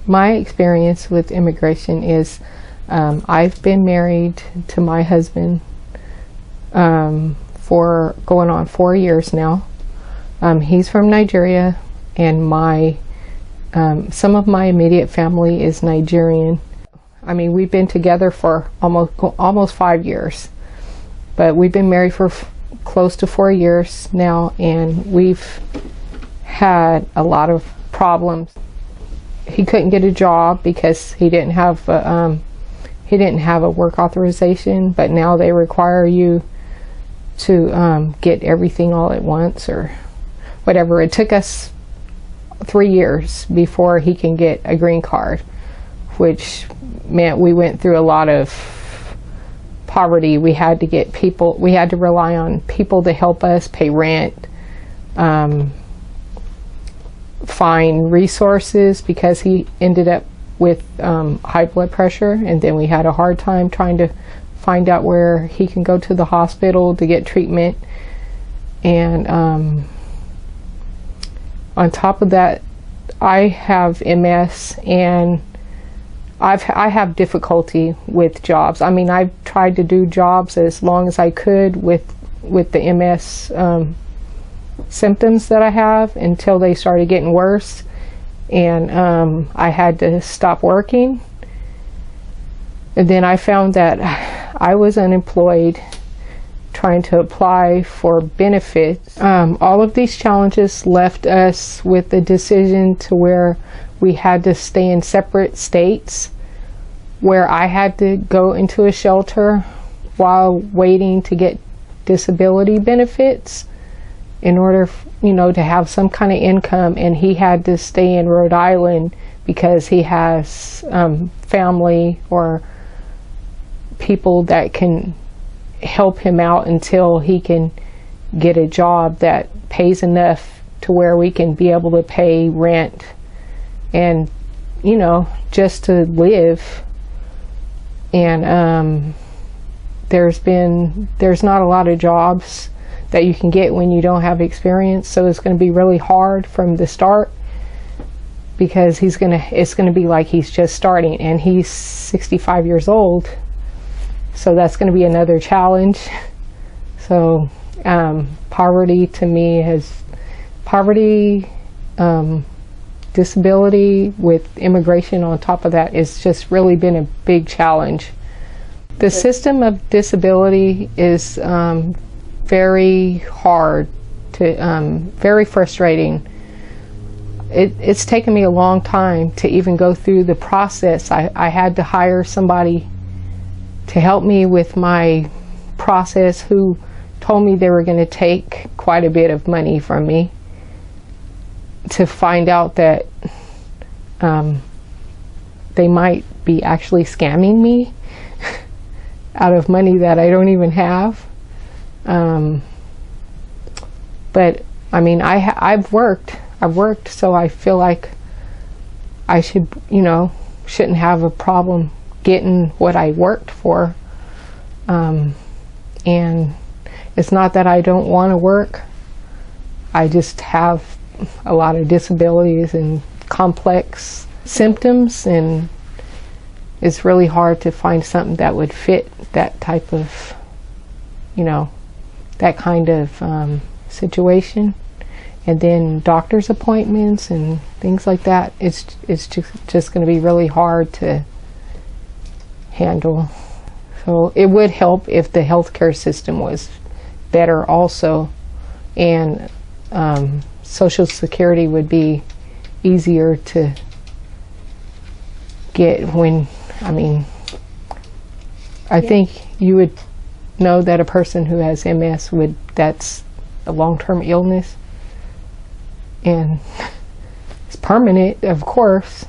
My experience with immigration is I've been married to my husband for going on 4 years now. He's from Nigeria, and some of my immediate family is Nigerian. I mean, we've been together for almost 5 years, but we've been married for close to 4 years now, and we've had a lot of problems. He couldn't get a job because he didn't have a work authorization, but now they require you to get everything all at once or whatever. It took us 3 years before he can get a green card, which meant we went through a lot of poverty. We had to rely on people to help us pay rent, find resources, because he ended up with high blood pressure, and then we had a hard time trying to find out where he can go to the hospital to get treatment. And on top of that, I have MS, and I have difficulty with jobs. I mean, I've tried to do jobs as long as I could with the MS symptoms that I have until they started getting worse, and I had to stop working. And then I found that I was unemployed, trying to apply for benefits. All of these challenges left us with the decision to where we had to stay in separate states, where I had to go into a shelter while waiting to get disability benefits in order, to have some kind of income, and he had to stay in Rhode Island because he has family or people that can help him out until he can get a job that pays enough to where we can be able to pay rent and just to live. And there's not a lot of jobs that you can get when you don't have experience, so it's going to be really hard from the start, because it's going to be like he's just starting, and he's 65 years old, so that's going to be another challenge. So poverty to me disability with immigration on top of that, it's just really been a big challenge. The system of disability is very hard very frustrating. It's taken me a long time to even go through the process. I had to hire somebody to help me with my process, who told me they were going to take quite a bit of money from me, to find out that they might be actually scamming me out of money that I don't even have. But I mean, I've worked, so I feel like I shouldn't have a problem getting what I worked for. And it's not that I don't want to work. I just have a lot of disabilities and complex symptoms, and it's really hard to find something that would fit that type of, that kind of situation. And then doctor's appointments and things like that, it's just going to be really hard to handle. So it would help if the healthcare system was better also, and Social Security would be easier to get I think you would know that a person who has MS that's a long-term illness, and it's permanent, of course,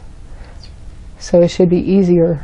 so it should be easier